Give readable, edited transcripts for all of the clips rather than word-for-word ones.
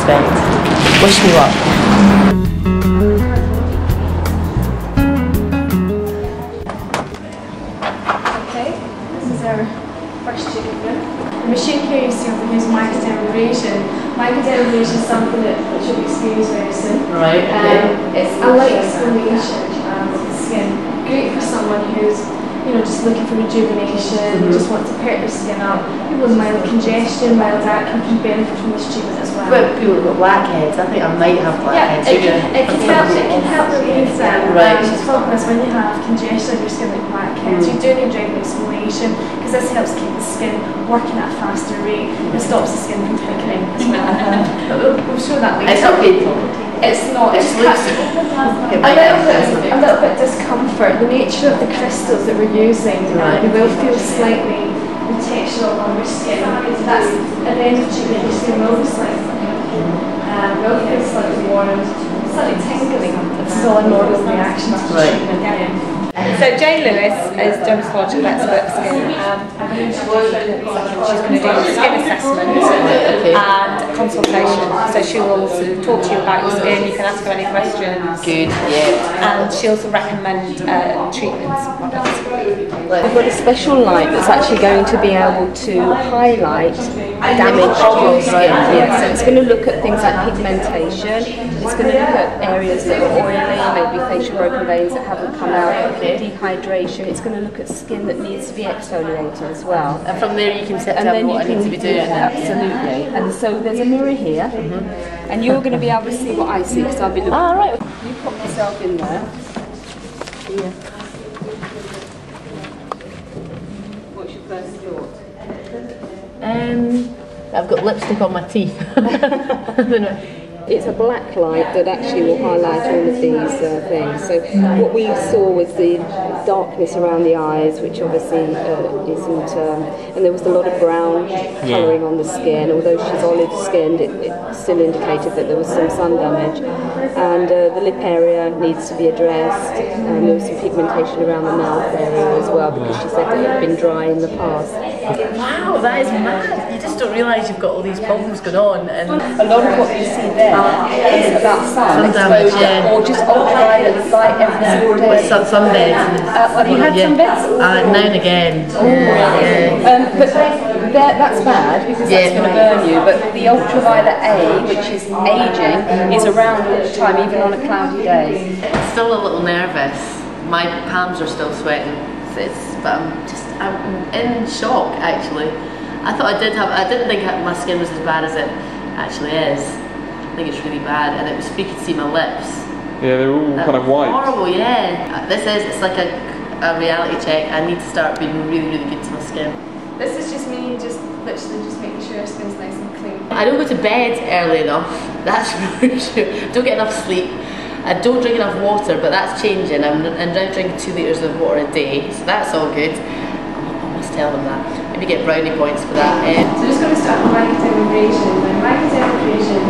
respect. Wish me luck. Okay, this is our first treatment. The machine here you see over here is microdermabrasion. Microdermabrasion is something that you'll experience very soon. Right. It's a light exfoliation of the skin. Great for someone who's just looking for rejuvenation, just want to perk their skin up. People with mild congestion, mild acne can benefit from this treatment as well. But people who've got blackheads, I think I might have blackheads. It can help remove them. Right. The problem is when you have congestion on your skin like blackheads, you do need regular exfoliation because this helps keep the skin working at a faster rate and stops the skin from thickening as well. But we'll show that later. It's not painful. It's not. It's a little bit discomfort. The nature of the crystals that we're using, they will feel slightly the texture on your skin. That's an energy that your skin will be slightly warm, slightly tingling. This is all a normal reaction to the treatment. So Jane Lewis is dermatological expert skin. She's going to do skin assessment and consultation. So she will also talk to you about your skin. You can ask her any questions. Good, yeah. And she also recommend treatments and products. We've got a special light that's actually going to be able to highlight damage to your skin. Yeah, so it's going to look at things like pigmentation. It's going to look at areas that are oily, maybe facial broken veins that haven't come out, dehydration. It's going to look at skin that needs to be exfoliated as well. And from there you can set up what I need to be doing. Absolutely. And so there's a mirror here, and you're going to be able to see what I see because I'll be looking. Ah, right. You pop yourself in there. Yeah. What's your first thought? I've got lipstick on my teeth. I don't know. It's a black light that actually will highlight all of these things. So what we saw was the darkness around the eyes, which obviously isn't, and there was a lot of brown colouring on the skin. Although she's olive skinned, it still indicated that there was some sun damage. And the lip area needs to be addressed. There was some pigmentation around the mouth area as well, because she said that it had been dry in the past. Wow, that is mad. You just don't realise you've got all these problems going on. And a lot of what you see there is about sun exposure or just ultraviolet light every single day. Sunbeds. Have you had sunbeds? Now and again. But that's bad because that's going to burn you. But the ultraviolet A, which is aging, is around all the time, even on a cloudy day. Still a little nervous. My palms are still sweating. But I'm in shock actually. I didn't think my skin was as bad as it actually is. I think it's really bad, and you could see my lips. Yeah, they're all kind of white. Horrible, yeah. It's like a reality check. I need to start being really, really good to my skin. This is just me, literally just making sure your skin's nice and clean. I don't go to bed early enough. That's for sure. Don't get enough sleep. I don't drink enough water, but that's changing. I'm now drinking 2 litres of water a day, so that's all good. I must tell them that. Maybe get brownie points for that. So just going to start with microdermabrasion. Now microdermabrasion,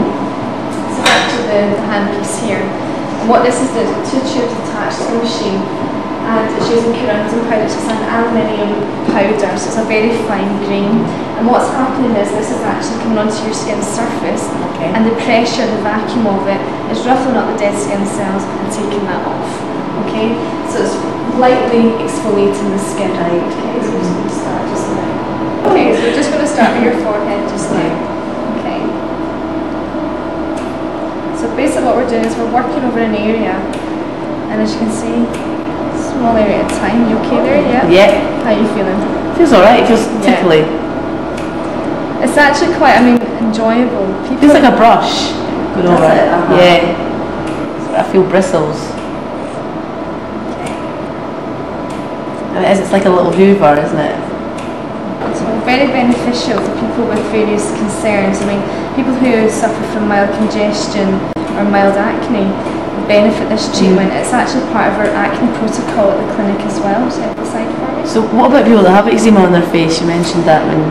so back to the handpiece here. And what this is doing is 2 tubes attached to the machine, and it's using corundum powder, so it's an aluminium powder, so it's a very fine grain. And what's happening is this is actually coming onto your skin's surface, and the pressure, the vacuum of it, is ruffling up the dead skin cells and taking that off. Okay, so it's lightly exfoliating the skin. Okay, so we're just going to start just now. Okay, so we're just going to start with your forehead just now. Okay. So basically what we're doing is we're working over an area, and as you can see, small area at a time. You okay there? Yeah? Yeah. How are you feeling? Feels alright, it feels tickly. It's actually quite, enjoyable. Feels like a brush going over it. Yeah. I feel bristles. It's like a little hoover, isn't it? It's very beneficial for people with various concerns. People who suffer from mild congestion or mild acne benefit this treatment. It's actually part of our acne protocol at the clinic as well. Step aside for me. So what about people that have eczema on their face? You mentioned that when...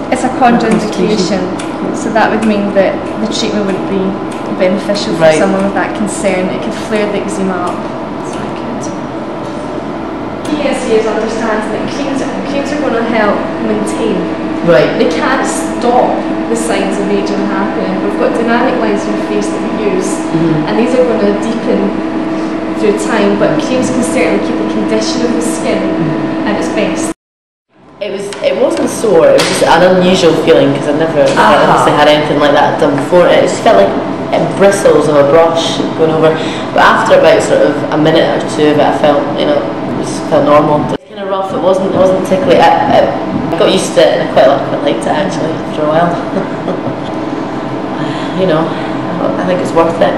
It's a contraindication, so that would mean that the treatment wouldn't be beneficial for someone with that concern. It could flare the eczema up. So it could. Key is understanding that creams are going to help maintain. Right. They can't stop the signs of aging happening. We've got dynamic lines in your face that we use, and these are going to deepen through time, but creams can certainly keep the condition of the skin at its best. It wasn't sore, it was just an unusual feeling because I've never obviously had anything like that done before. It just felt like bristles of a brush going over, but after about sort of a minute or two of it, I felt, you know, it just felt normal. It was kind of rough, it wasn't tickly. I got used to it and I quite liked it actually after a while. You know, I think it's worth it.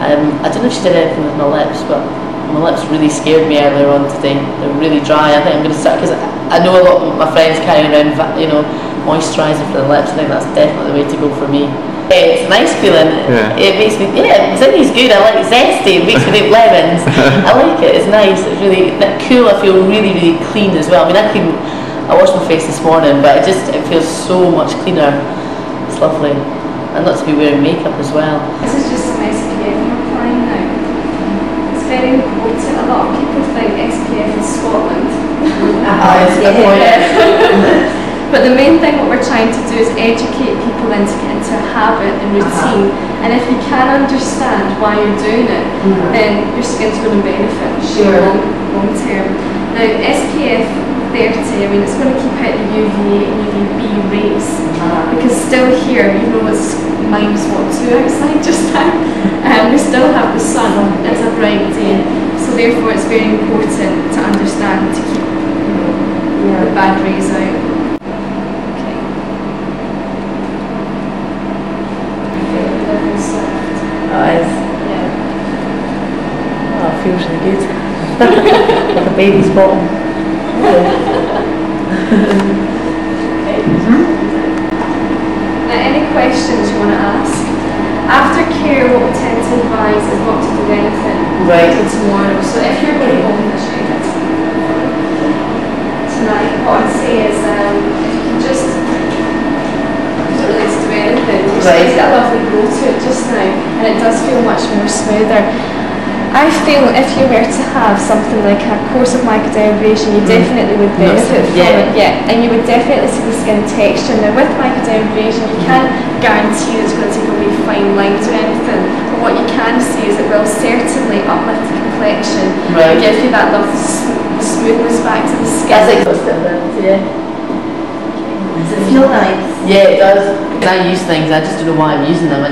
I don't know if she did anything with my lips, but my lips really scared me earlier on today. They're really dry. I think I'm going to start, because I know a lot of my friends carry around, you know, moisturiser for the lips. I think that's definitely the way to go for me. Yeah, it's a nice feeling. Yeah. It makes me, Zinni's good. I like zesty. It makes me make lemons. I like it. It's nice. It's really cool. I feel really, really clean as well. I mean, I washed my face this morning, but it feels so much cleaner. It's lovely. And not to be wearing makeup as well. This is just some SPF I'm applying now. It's very important. A lot of people think SPF in Scotland. But the main thing what we're trying to do is educate people then to get into a habit and routine. And if you can understand why you're doing it, then your skin's going to benefit long term. Now SPF 30, I mean, it's going to keep out the UVA and UVB rays, because still here, even though it's -2 outside just now, we still have the sun. It's a bright day, so therefore it's very important to understand to keep the bad rays out. Okay. Very soft. Oh, it is. Yeah. Oh, it feels really good. Like a baby's bottom. Now, any questions you want to ask? Aftercare, what we tend to advise is not to do anything until tomorrow. So if you're going to home tonight, what I'd say is if you can just, you don't really need to do anything, your skin's got a lovely glow to it just now, and it does feel much more smoother. I feel if you were to have something like a course of microdermabrasion, you definitely would benefit from it, and you would definitely see the skin texture. Now with microdermabrasion, you can't guarantee that it's going to take away fine lines or anything, but what you can see is it will certainly uplift the complexion and give you that lovely smoothness back to the skin. That's different, Does it feel nice? Yeah, it does. I use things, I just don't know why I'm using them. I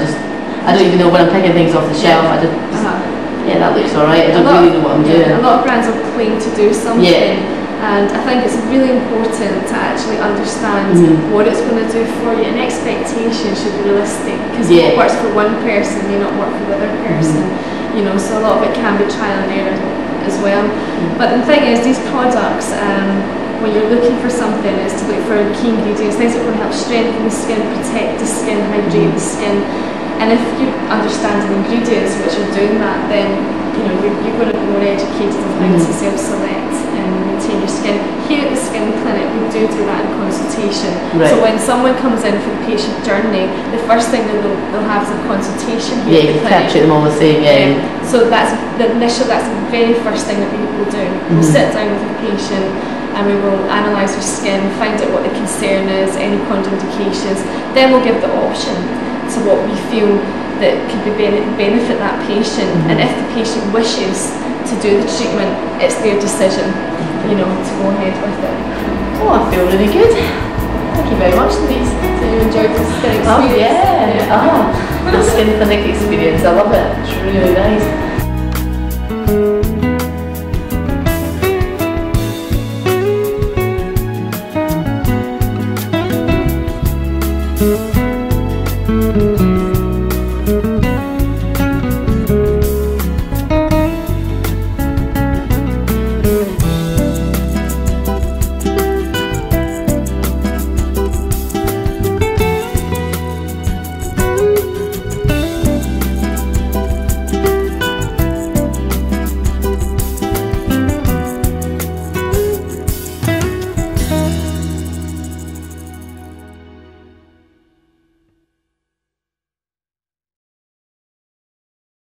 don't even know when I'm picking things off the shelf. Yeah, that looks alright. I don't really know what I'm doing. A lot of brands will claim to do something, and I think it's really important to actually understand what it's going to do for you, and expectations should be realistic, because what works for one person may not work for the other person, you know, so a lot of it can be trial and error as well. But the thing is, these products, when you're looking for something, is to look for key ingredients, things that are going to help strengthen the skin, protect the skin, hydrate the skin. And if you understand the ingredients which are doing that, then you know you're going to be more educated on how to self-select and maintain your skin. Here at the Skin Clinic, we do that in consultation. So when someone comes in for the patient journey, the first thing they'll have is a consultation here at the clinic. Capture them all the same. So that's the very first thing that we will do. We'll sit down with the patient and we will analyse their skin, find out what the concern is, any contraindications. Then we'll give the option to what we feel that could benefit that patient, and if the patient wishes to do the treatment, it's their decision, you know, to go ahead with it. Oh, I feel really good. Thank you very much, Louise. So you enjoyed the skin experience? Oh yeah. The Skin Clinic experience. I love it. It's really nice.